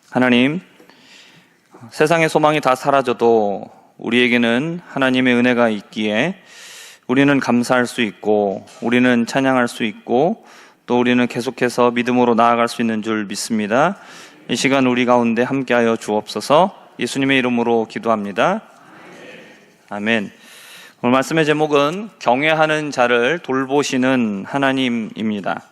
하나님, 세상의 소망이 다 사라져도 우리에게는 하나님의 은혜가 있기에 우리는 감사할 수 있고, 우리는 찬양할 수 있고, 또 우리는 계속해서 믿음으로 나아갈 수 있는 줄 믿습니다. 이 시간 우리 가운데 함께하여 주옵소서. 예수님의 이름으로 기도합니다. 아멘. 오늘 말씀의 제목은 경외하는 자를 돌보시는 하나님입니다.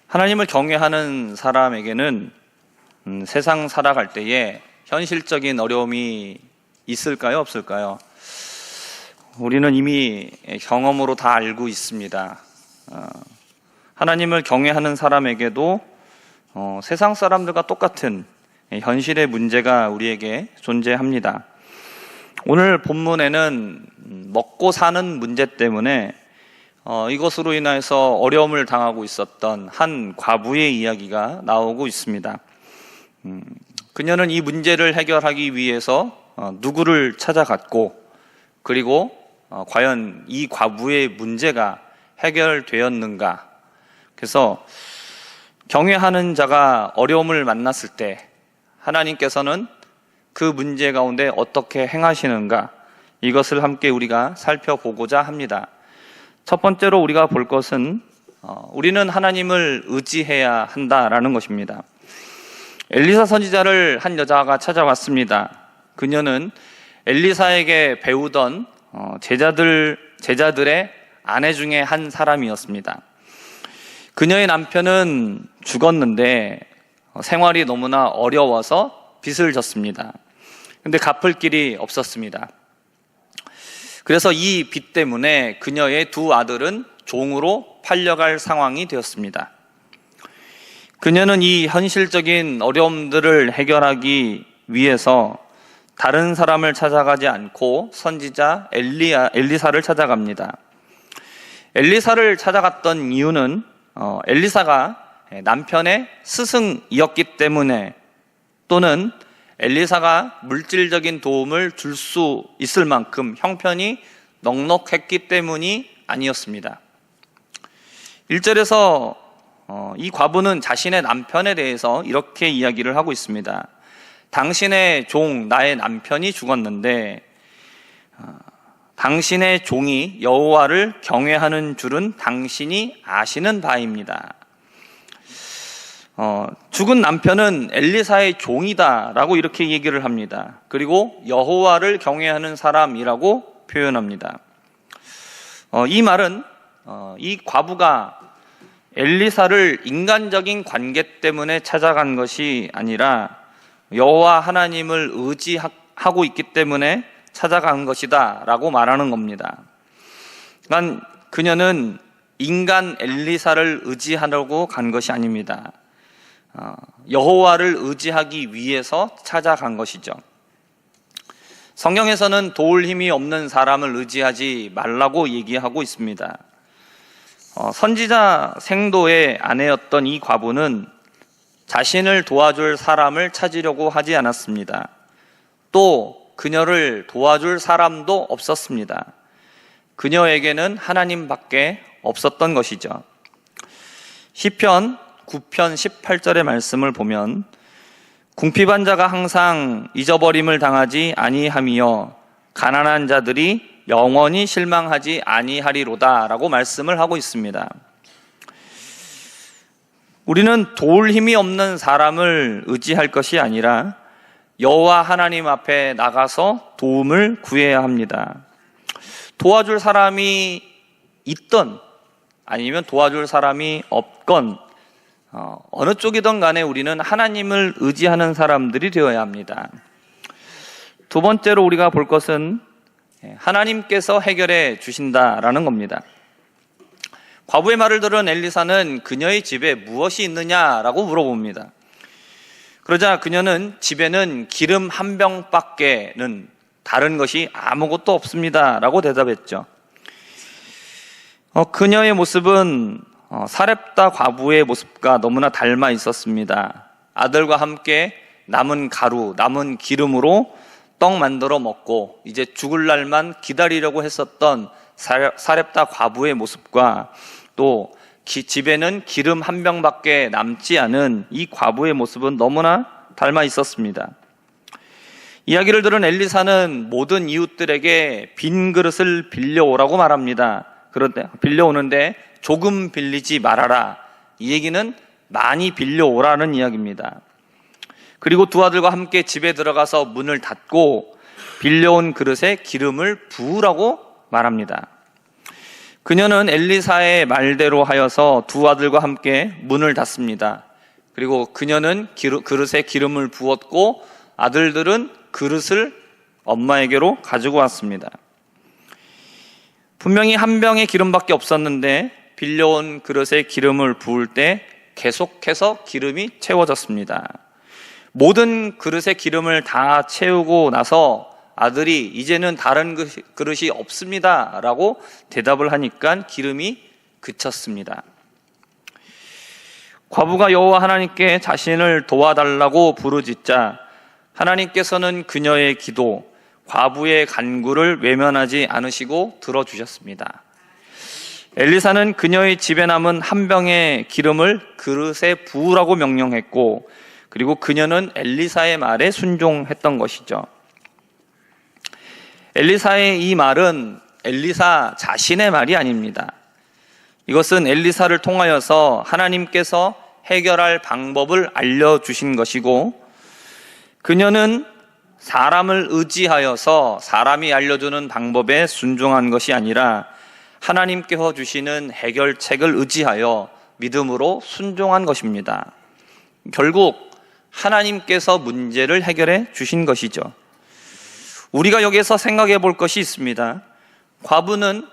하나님을 경외하는 사람에게는 세상 살아갈 때에 현실적인 어려움이 있을까요? 없을까요? 우리는 이미 경험으로 다 알고 있습니다. 하나님을 경외하는 사람에게도 세상 사람들과 똑같은 현실의 문제가 우리에게 존재합니다. 오늘 본문에는 먹고 사는 문제 때문에 이것으로 인해서 어려움을 당하고 있었던 한 과부의 이야기가 나오고 있습니다. 그녀는 이 문제를 해결하기 위해서 누구를 찾아갔고, 그리고 과연 이 과부의 문제가 해결되었는가? 그래서 경외하는 자가 어려움을 만났을 때 하나님께서는 그 문제 가운데 어떻게 행하시는가? 이것을 함께 우리가 살펴보고자 합니다. 첫 번째로 우리가 볼 것은 우리는 하나님을 의지해야 한다라는 것입니다. 엘리사 선지자를 한 여자가 찾아왔습니다. 그녀는 엘리사에게 배우던 제자들의 아내 중에 한 사람이었습니다. 그녀의 남편은 죽었는데 생활이 너무나 어려워서 빚을 졌습니다. 근데 갚을 길이 없었습니다. 그래서 이 빚 때문에 그녀의 두 아들은 종으로 팔려갈 상황이 되었습니다. 그녀는 이 현실적인 어려움들을 해결하기 위해서 다른 사람을 찾아가지 않고 선지자 엘리사를 찾아갑니다. 엘리사를 찾아갔던 이유는 엘리사가 남편의 스승이었기 때문에, 또는 엘리사가 물질적인 도움을 줄 수 있을 만큼 형편이 넉넉했기 때문이 아니었습니다. 1절에서 이 과부는 자신의 남편에 대해서 이렇게 이야기를 하고 있습니다. 당신의 종, 나의 남편이 죽었는데 당신의 종이 여호와를 경외하는 줄은 당신이 아시는 바입니다. 죽은 남편은 엘리사의 종이다 라고 이렇게 얘기를 합니다. 그리고 여호와를 경외하는 사람이라고 표현합니다. 이 말은 이 과부가 엘리사를 인간적인 관계 때문에 찾아간 것이 아니라 여호와 하나님을 의지하고 있기 때문에 찾아간 것이다 라고 말하는 겁니다. 그러니까 그녀는 인간 엘리사를 의지하려고 간 것이 아닙니다. 여호와를 의지하기 위해서 찾아간 것이죠. 성경에서는 도울 힘이 없는 사람을 의지하지 말라고 얘기하고 있습니다. 선지자 생도의 아내였던 이 과부는 자신을 도와줄 사람을 찾으려고 하지 않았습니다. 또 그녀를 도와줄 사람도 없었습니다. 그녀에게는 하나님밖에 없었던 것이죠. 시편 9편 18절의 말씀을 보면 궁핍한 자가 항상 잊어버림을 당하지 아니하며 가난한 자들이 영원히 실망하지 아니하리로다 라고 말씀을 하고 있습니다. 우리는 도울 힘이 없는 사람을 의지할 것이 아니라 여호와 하나님 앞에 나가서 도움을 구해야 합니다. 도와줄 사람이 있던 아니면 도와줄 사람이 없건 어느 쪽이든 간에 우리는 하나님을 의지하는 사람들이 되어야 합니다. 두 번째로 우리가 볼 것은 하나님께서 해결해 주신다라는 겁니다. 과부의 말을 들은 엘리사는 그녀의 집에 무엇이 있느냐라고 물어봅니다. 그러자 그녀는 집에는 기름 한 병밖에는 다른 것이 아무것도 없습니다 라고 대답했죠. 그녀의 모습은 사렙다 과부의 모습과 너무나 닮아 있었습니다. 아들과 함께 남은 가루, 남은 기름으로 떡 만들어 먹고 이제 죽을 날만 기다리려고 했었던 사렙다 과부의 모습과 또 집에는 기름 한 병밖에 남지 않은 이 과부의 모습은 너무나 닮아 있었습니다. 이야기를 들은 엘리사는 모든 이웃들에게 빈 그릇을 빌려오라고 말합니다. 그런데 빌려오는데 조금 빌리지 말아라. 이 얘기는 많이 빌려오라는 이야기입니다. 그리고 두 아들과 함께 집에 들어가서 문을 닫고 빌려온 그릇에 기름을 부으라고 말합니다. 그녀는 엘리사의 말대로 하여서 두 아들과 함께 문을 닫습니다. 그리고 그녀는 그릇에 기름을 부었고 아들들은 그릇을 엄마에게로 가지고 왔습니다. 분명히 한 병의 기름밖에 없었는데 빌려온 그릇에 기름을 부을 때 계속해서 기름이 채워졌습니다. 모든 그릇에 기름을 다 채우고 나서 아들이 이제는 다른 그릇이 없습니다 라고 대답을 하니까 기름이 그쳤습니다. 과부가 여호와 하나님께 자신을 도와달라고 부르짖자 하나님께서는 그녀의 기도, 과부의 간구를 외면하지 않으시고 들어주셨습니다. 엘리사는 그녀의 집에 남은 한 병의 기름을 그릇에 부으라고 명령했고, 그리고 그녀는 엘리사의 말에 순종했던 것이죠. 엘리사의 이 말은 엘리사 자신의 말이 아닙니다. 이것은 엘리사를 통하여서 하나님께서 해결할 방법을 알려주신 것이고, 그녀는 사람을 의지하여서 사람이 알려주는 방법에 순종한 것이 아니라 하나님께서 주시는 해결책을 의지하여 믿음으로 순종한 것입니다. 결국 하나님께서 문제를 해결해 주신 것이죠. 우리가 여기에서 생각해 볼 것이 있습니다. 과부는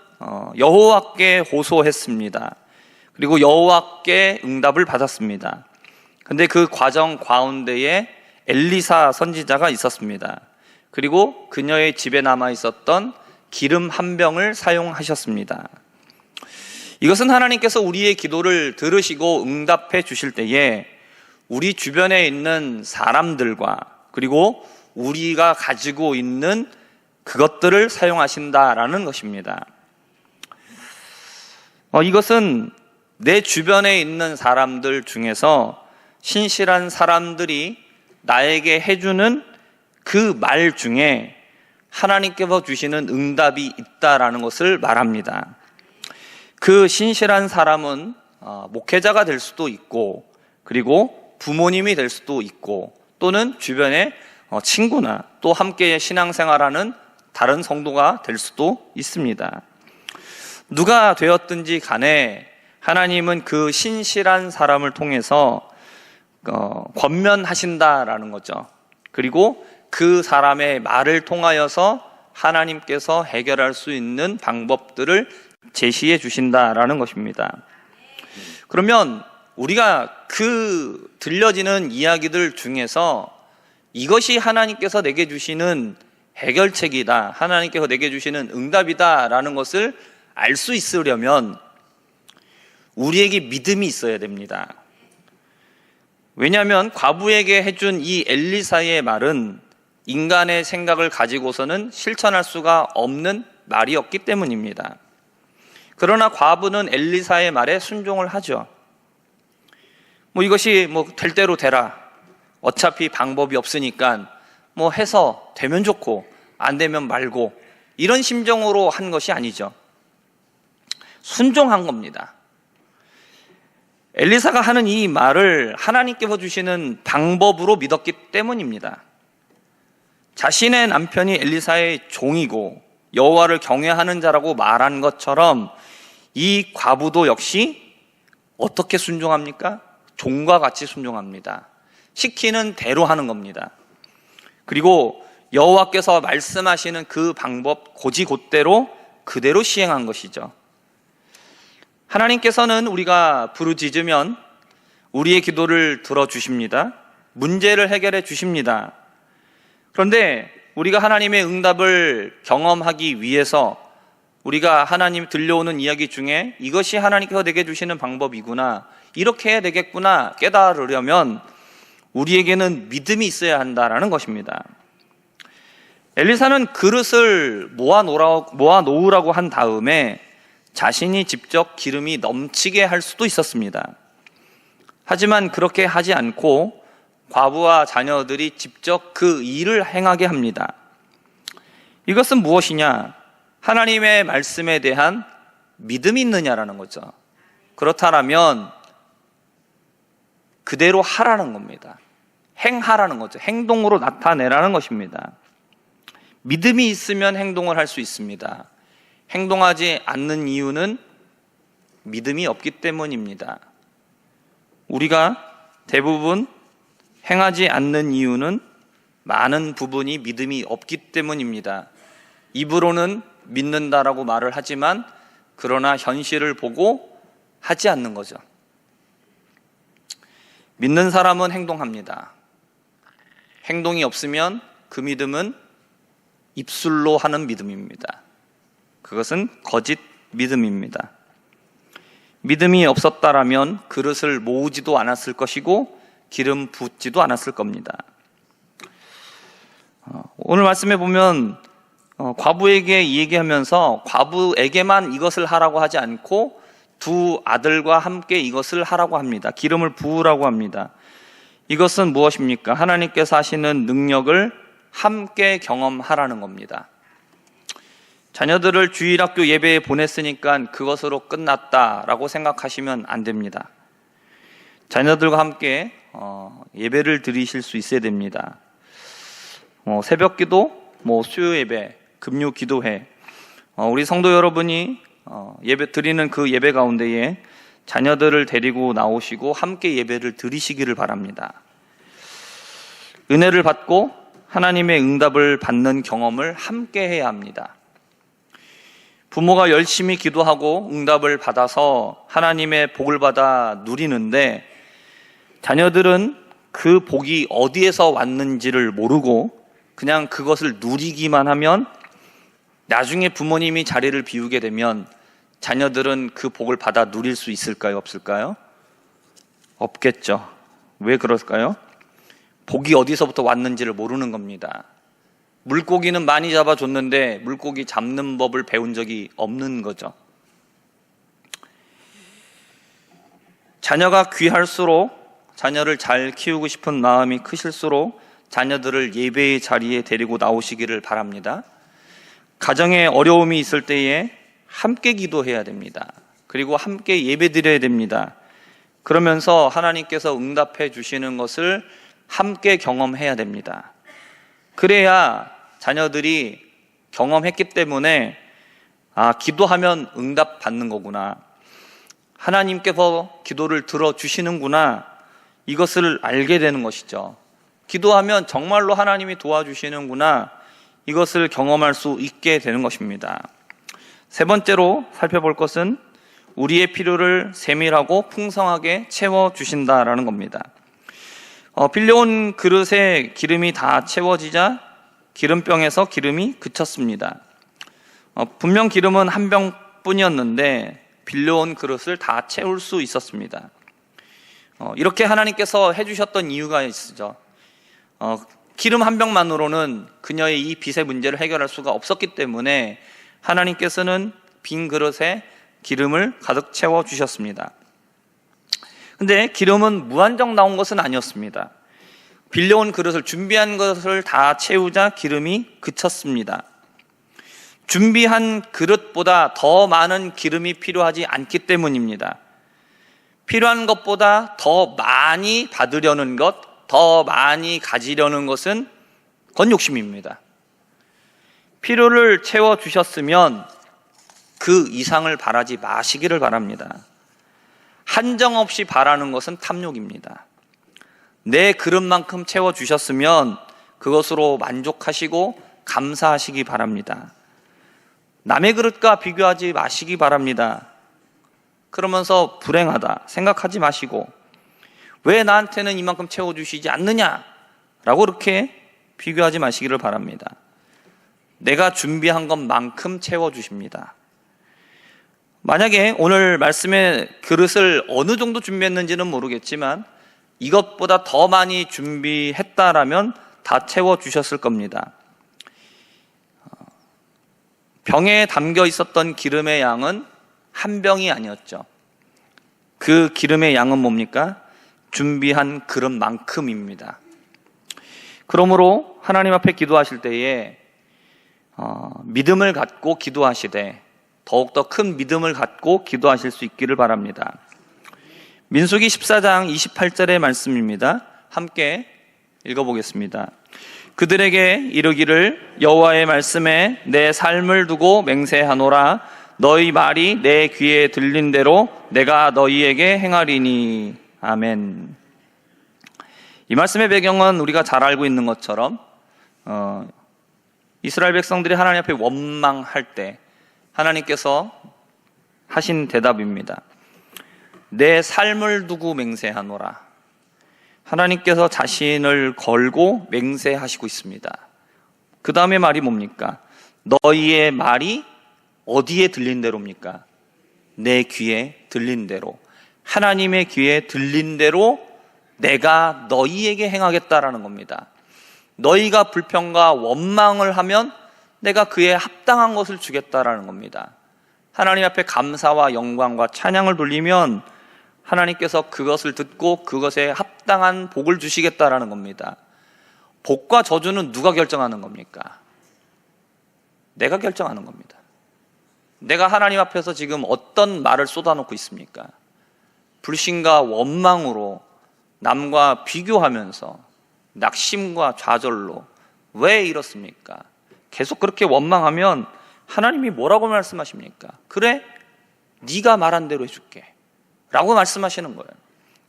여호와께 호소했습니다. 그리고 여호와께 응답을 받았습니다. 근데 그 과정 가운데에 엘리사 선지자가 있었습니다. 그리고 그녀의 집에 남아 있었던 기름 한 병을 사용하셨습니다. 이것은 하나님께서 우리의 기도를 들으시고 응답해 주실 때에 우리 주변에 있는 사람들과 그리고 우리가 가지고 있는 그것들을 사용하신다라는 것입니다. 이것은 내 주변에 있는 사람들 중에서 신실한 사람들이 나에게 해주는 그 말 중에 하나님께서 주시는 응답이 있다라는 것을 말합니다. 그 신실한 사람은 목회자가 될 수도 있고, 그리고 부모님이 될 수도 있고, 또는 주변의 친구나 또 함께 신앙생활하는 다른 성도가 될 수도 있습니다. 누가 되었든지 간에 하나님은 그 신실한 사람을 통해서 권면하신다라는 거죠. 그리고 그 사람의 말을 통하여서 하나님께서 해결할 수 있는 방법들을 제시해 주신다라는 것입니다. 그러면 우리가 그 들려지는 이야기들 중에서 이것이 하나님께서 내게 주시는 해결책이다, 하나님께서 내게 주시는 응답이다라는 것을 알 수 있으려면 우리에게 믿음이 있어야 됩니다. 왜냐하면 과부에게 해준 이 엘리사의 말은 인간의 생각을 가지고서는 실천할 수가 없는 말이었기 때문입니다. 그러나 과부는 엘리사의 말에 순종을 하죠. 이것이 될 대로 되라, 어차피 방법이 없으니까 해서 되면 좋고 안 되면 말고, 이런 심정으로 한 것이 아니죠. 순종한 겁니다. 엘리사가 하는 이 말을 하나님께서 주시는 방법으로 믿었기 때문입니다. 자신의 남편이 엘리사의 종이고 여호와를 경외하는 자라고 말한 것처럼 이 과부도 역시 어떻게 순종합니까? 종과 같이 순종합니다. 시키는 대로 하는 겁니다. 그리고 여호와께서 말씀하시는 그 방법 곧이곧대로 그대로 시행한 것이죠. 하나님께서는 우리가 부르짖으면 우리의 기도를 들어주십니다. 문제를 해결해 주십니다. 그런데 우리가 하나님의 응답을 경험하기 위해서 우리가 하나님 들려오는 이야기 중에 이것이 하나님께서 내게 주시는 방법이구나, 이렇게 해야 되겠구나 깨달으려면 우리에게는 믿음이 있어야 한다라는 것입니다. 엘리사는 그릇을 모아놓으라고 한 다음에 자신이 직접 기름이 넘치게 할 수도 있었습니다. 하지만 그렇게 하지 않고 과부와 자녀들이 직접 그 일을 행하게 합니다. 이것은 무엇이냐? 하나님의 말씀에 대한 믿음이 있느냐라는 거죠. 그렇다면 그대로 하라는 겁니다. 행하라는 거죠. 행동으로 나타내라는 것입니다. 믿음이 있으면 행동을 할 수 있습니다. 행동하지 않는 이유는 믿음이 없기 때문입니다. 우리가 대부분 행하지 않는 이유는 많은 부분이 믿음이 없기 때문입니다. 입으로는 믿는다라고 말을 하지만 그러나 현실을 보고 하지 않는 거죠. 믿는 사람은 행동합니다. 행동이 없으면 그 믿음은 입술로 하는 믿음입니다. 그것은 거짓 믿음입니다. 믿음이 없었다라면 그릇을 모으지도 않았을 것이고 기름 붓지도 않았을 겁니다. 오늘 말씀에 보면 과부에게 얘기하면서 과부에게만 이것을 하라고 하지 않고 두 아들과 함께 이것을 하라고 합니다. 기름을 부으라고 합니다. 이것은 무엇입니까? 하나님께서 하시는 능력을 함께 경험하라는 겁니다. 자녀들을 주일학교 예배에 보냈으니까 그것으로 끝났다라고 생각하시면 안 됩니다. 자녀들과 함께 예배를 드리실 수 있어야 됩니다. 새벽 기도, 수요 예배, 금요 기도회, 우리 성도 여러분이 예배 드리는 그 예배 가운데에 자녀들을 데리고 나오시고 함께 예배를 드리시기를 바랍니다. 은혜를 받고 하나님의 응답을 받는 경험을 함께 해야 합니다. 부모가 열심히 기도하고 응답을 받아서 하나님의 복을 받아 누리는데 자녀들은 그 복이 어디에서 왔는지를 모르고 그냥 그것을 누리기만 하면 나중에 부모님이 자리를 비우게 되면 자녀들은 그 복을 받아 누릴 수 있을까요? 없을까요? 없겠죠. 왜 그럴까요? 복이 어디서부터 왔는지를 모르는 겁니다. 물고기는 많이 잡아줬는데 물고기 잡는 법을 배운 적이 없는 거죠. 자녀가 귀할수록 자녀를 잘 키우고 싶은 마음이 크실수록 자녀들을 예배의 자리에 데리고 나오시기를 바랍니다. 가정에 어려움이 있을 때에 함께 기도해야 됩니다. 그리고 함께 예배드려야 됩니다. 그러면서 하나님께서 응답해 주시는 것을 함께 경험해야 됩니다. 그래야 자녀들이 경험했기 때문에 기도하면 응답 받는 거구나, 하나님께서 기도를 들어주시는구나, 이것을 알게 되는 것이죠. 기도하면 정말로 하나님이 도와주시는구나, 이것을 경험할 수 있게 되는 것입니다. 세 번째로 살펴볼 것은 우리의 필요를 세밀하고 풍성하게 채워주신다라는 겁니다. 빌려온 그릇에 기름이 다 채워지자 기름병에서 기름이 그쳤습니다. 분명 기름은 한 병뿐이었는데 빌려온 그릇을 다 채울 수 있었습니다. 이렇게 하나님께서 해주셨던 이유가 있죠. 기름 한 병만으로는 그녀의 이 빚의 문제를 해결할 수가 없었기 때문에 하나님께서는 빈 그릇에 기름을 가득 채워주셨습니다. 근데 기름은 무한정 나온 것은 아니었습니다. 빌려온 그릇을, 준비한 것을 다 채우자 기름이 그쳤습니다. 준비한 그릇보다 더 많은 기름이 필요하지 않기 때문입니다. 필요한 것보다 더 많이 받으려는 것, 더 많이 가지려는 것은 그건 욕심입니다. 필요를 채워주셨으면 그 이상을 바라지 마시기를 바랍니다. 한정없이 바라는 것은 탐욕입니다. 내 그릇만큼 채워주셨으면 그것으로 만족하시고 감사하시기 바랍니다. 남의 그릇과 비교하지 마시기 바랍니다. 그러면서 불행하다 생각하지 마시고 왜 나한테는 이만큼 채워주시지 않느냐 라고 그렇게 비교하지 마시기를 바랍니다. 내가 준비한 것만큼 채워주십니다. 만약에 오늘 말씀의 그릇을 어느 정도 준비했는지는 모르겠지만 이것보다 더 많이 준비했다라면 다 채워주셨을 겁니다. 병에 담겨 있었던 기름의 양은 한 병이 아니었죠. 그 기름의 양은 뭡니까? 준비한 그릇만큼입니다. 그러므로 하나님 앞에 기도하실 때에 믿음을 갖고 기도하시되 더욱더 큰 믿음을 갖고 기도하실 수 있기를 바랍니다. 민수기 14장 28절의 말씀입니다. 함께 읽어보겠습니다. 그들에게 이르기를 여호와의 말씀에 내 삶을 두고 맹세하노라. 너희 말이 내 귀에 들린 대로 내가 너희에게 행하리니. 아멘. 이 말씀의 배경은 우리가 잘 알고 있는 것처럼 이스라엘 백성들이 하나님 앞에 원망할 때 하나님께서 하신 대답입니다. 내 삶을 두고 맹세하노라. 하나님께서 자신을 걸고 맹세하시고 있습니다. 그 다음에 말이 뭡니까? 너희의 말이 어디에 들린 대로입니까? 내 귀에 들린 대로. 하나님의 귀에 들린 대로 내가 너희에게 행하겠다라는 겁니다. 너희가 불평과 원망을 하면 내가 그에 합당한 것을 주겠다라는 겁니다. 하나님 앞에 감사와 영광과 찬양을 돌리면 하나님께서 그것을 듣고 그것에 합당한 복을 주시겠다라는 겁니다. 복과 저주는 누가 결정하는 겁니까? 내가 결정하는 겁니다. 내가 하나님 앞에서 지금 어떤 말을 쏟아놓고 있습니까? 불신과 원망으로 남과 비교하면서 낙심과 좌절로 왜 이렇습니까? 계속 그렇게 원망하면 하나님이 뭐라고 말씀하십니까? 그래, 네가 말한 대로 해줄게 라고 말씀하시는 거예요.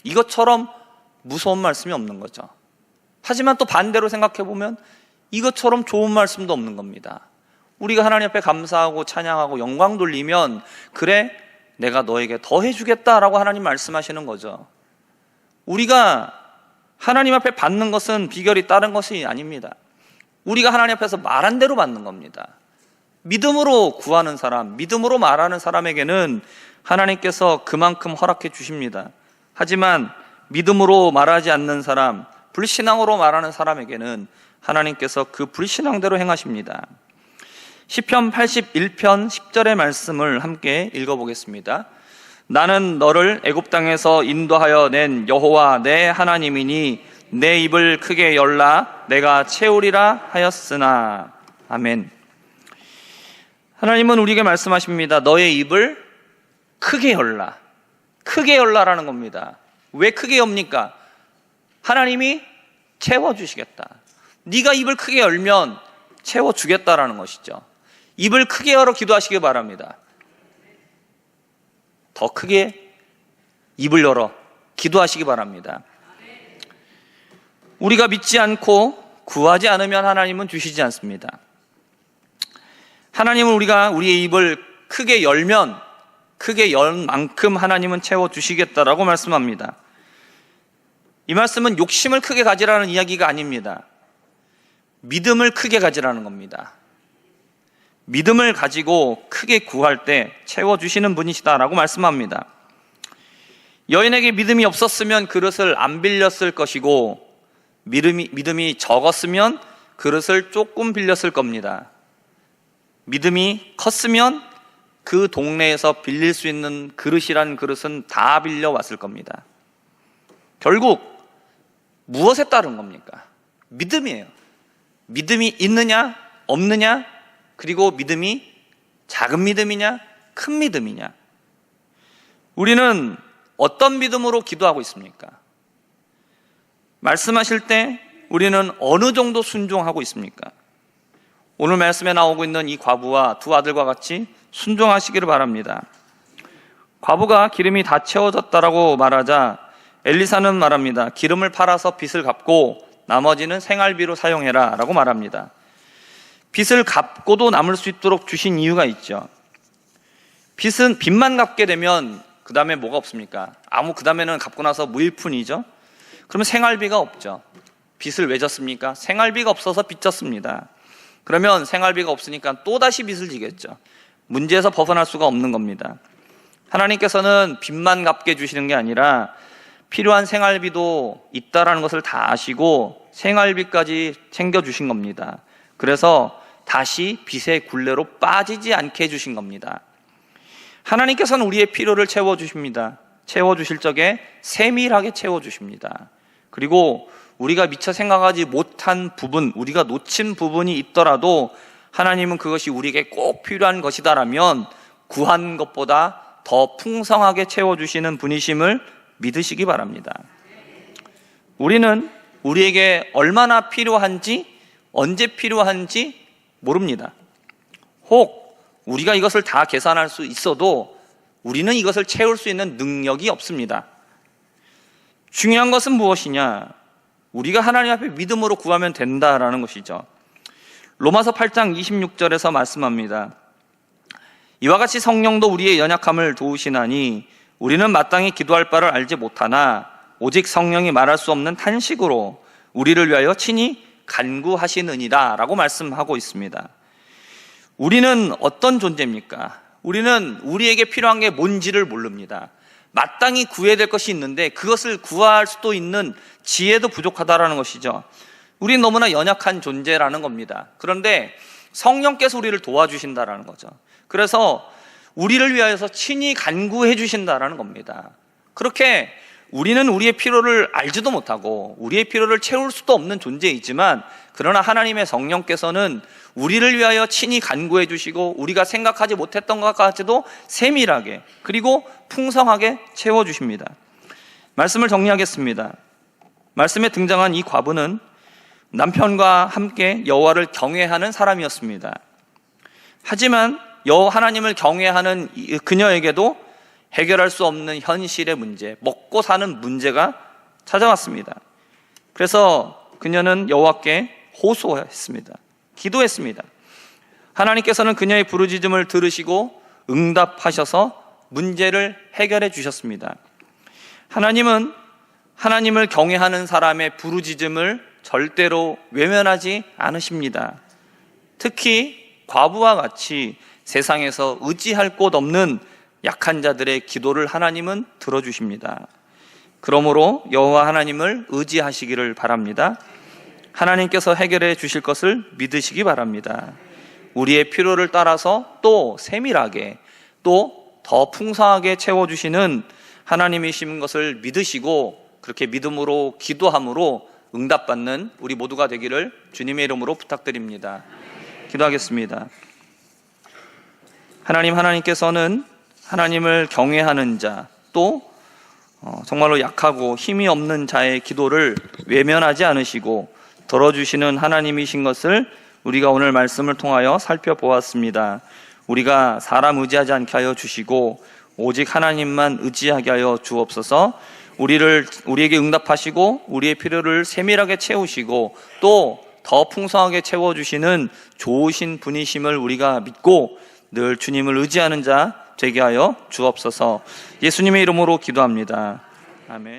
이것처럼 무서운 말씀이 없는 거죠. 하지만 또 반대로 생각해보면 이것처럼 좋은 말씀도 없는 겁니다. 우리가 하나님 앞에 감사하고 찬양하고 영광 돌리면 그래, 내가 너에게 더 해주겠다라고 하나님 말씀하시는 거죠. 우리가 하나님 앞에 받는 것은 비결이 다른 것이 아닙니다. 우리가 하나님 앞에서 말한 대로 받는 겁니다. 믿음으로 구하는 사람, 믿음으로 말하는 사람에게는 하나님께서 그만큼 허락해 주십니다. 하지만 믿음으로 말하지 않는 사람, 불신앙으로 말하는 사람에게는 하나님께서 그 불신앙대로 행하십니다. 시편 81편 10절의 말씀을 함께 읽어보겠습니다. 나는 너를 애굽 땅에서 인도하여 낸 여호와 내 하나님이니 내 입을 크게 열라 내가 채우리라 하였으나. 아멘. 하나님은 우리에게 말씀하십니다. 너의 입을 크게 열라. 크게 열라라는 겁니다. 왜 크게 엽니까? 하나님이 채워주시겠다. 네가 입을 크게 열면 채워주겠다라는 것이죠. 입을 크게 열어 기도하시기 바랍니다. 더 크게 입을 열어 기도하시기 바랍니다. 우리가 믿지 않고 구하지 않으면 하나님은 주시지 않습니다. 하나님은 우리가 우리의 입을 크게 열면 크게 연 만큼 하나님은 채워주시겠다라고 말씀합니다. 이 말씀은 욕심을 크게 가지라는 이야기가 아닙니다. 믿음을 크게 가지라는 겁니다. 믿음을 가지고 크게 구할 때 채워주시는 분이시다라고 말씀합니다. 여인에게 믿음이 없었으면 그릇을 안 빌렸을 것이고 믿음이 적었으면 그릇을 조금 빌렸을 겁니다. 믿음이 컸으면 그 동네에서 빌릴 수 있는 그릇이란 그릇은 다 빌려왔을 겁니다. 결국 무엇에 따른 겁니까? 믿음이에요. 믿음이 있느냐 없느냐, 그리고 믿음이 작은 믿음이냐 큰 믿음이냐. 우리는 어떤 믿음으로 기도하고 있습니까? 말씀하실 때 우리는 어느 정도 순종하고 있습니까? 오늘 말씀에 나오고 있는 이 과부와 두 아들과 같이 순종하시기를 바랍니다. 과부가 기름이 다 채워졌다라고 말하자 엘리사는 말합니다. 기름을 팔아서 빚을 갚고 나머지는 생활비로 사용해라 라고 말합니다. 빚을 갚고도 남을 수 있도록 주신 이유가 있죠. 빚만 갚게 되면 그 다음에 뭐가 없습니까? 그 다음에는 갚고 나서 무일푼이죠. 그러면 생활비가 없죠. 빚을 왜 졌습니까? 생활비가 없어서 빚 졌습니다. 그러면 생활비가 없으니까 또다시 빚을 지겠죠. 문제에서 벗어날 수가 없는 겁니다. 하나님께서는 빚만 갚게 해주시는 게 아니라 필요한 생활비도 있다라는 것을 다 아시고 생활비까지 챙겨주신 겁니다. 그래서 다시 빚의 굴레로 빠지지 않게 해주신 겁니다. 하나님께서는 우리의 필요를 채워주십니다. 채워주실 적에 세밀하게 채워주십니다. 그리고 우리가 미처 생각하지 못한 부분, 우리가 놓친 부분이 있더라도 하나님은 그것이 우리에게 꼭 필요한 것이다라면 구한 것보다 더 풍성하게 채워주시는 분이심을 믿으시기 바랍니다. 우리는 우리에게 얼마나 필요한지, 언제 필요한지 모릅니다. 혹 우리가 이것을 다 계산할 수 있어도 우리는 이것을 채울 수 있는 능력이 없습니다. 중요한 것은 무엇이냐? 우리가 하나님 앞에 믿음으로 구하면 된다라는 것이죠. 로마서 8장 26절에서 말씀합니다. 이와 같이 성령도 우리의 연약함을 도우시나니 우리는 마땅히 기도할 바를 알지 못하나 오직 성령이 말할 수 없는 탄식으로 우리를 위하여 친히 간구하시느니라 라고 말씀하고 있습니다. 우리는 어떤 존재입니까? 우리는 우리에게 필요한 게 뭔지를 모릅니다. 마땅히 구해야 될 것이 있는데 그것을 구할 수도 있는 지혜도 부족하다라는 것이죠. 우리는 너무나 연약한 존재라는 겁니다. 그런데 성령께서 우리를 도와주신다라는 거죠. 그래서 우리를 위하여서 친히 간구해 주신다라는 겁니다. 그렇게 우리는 우리의 필요를 알지도 못하고 우리의 필요를 채울 수도 없는 존재이지만 그러나 하나님의 성령께서는 우리를 위하여 친히 간구해 주시고 우리가 생각하지 못했던 것까지도 세밀하게 그리고 풍성하게 채워주십니다. 말씀을 정리하겠습니다. 말씀에 등장한 이 과부는 남편과 함께 여호와를 경외하는 사람이었습니다. 하지만 하나님을 경외하는 그녀에게도 해결할 수 없는 현실의 문제, 먹고 사는 문제가 찾아왔습니다. 그래서 그녀는 여호와께 호소했습니다. 기도했습니다. 하나님께서는 그녀의 부르짖음을 들으시고 응답하셔서 문제를 해결해 주셨습니다. 하나님은 하나님을 경외하는 사람의 부르짖음을 절대로 외면하지 않으십니다. 특히 과부와 같이 세상에서 의지할 곳 없는 약한 자들의 기도를 하나님은 들어주십니다. 그러므로 여호와 하나님을 의지하시기를 바랍니다. 하나님께서 해결해 주실 것을 믿으시기 바랍니다. 우리의 필요를 따라서 또 세밀하게 또 더 풍성하게 채워주시는 하나님이신 것을 믿으시고 그렇게 믿음으로 기도함으로 응답받는 우리 모두가 되기를 주님의 이름으로 부탁드립니다. 기도하겠습니다. 하나님께서는 하나님을 경외하는 자, 또 정말로 약하고 힘이 없는 자의 기도를 외면하지 않으시고 들어주시는 하나님이신 것을 우리가 오늘 말씀을 통하여 살펴보았습니다. 우리가 사람 의지하지 않게 하여 주시고 오직 하나님만 의지하게 하여 주옵소서. 우리에게 응답하시고 우리의 필요를 세밀하게 채우시고 또 더 풍성하게 채워주시는 좋으신 분이심을 우리가 믿고 늘 주님을 의지하는 자 되게 하여 주옵소서. 예수님의 이름으로 기도합니다. 아멘.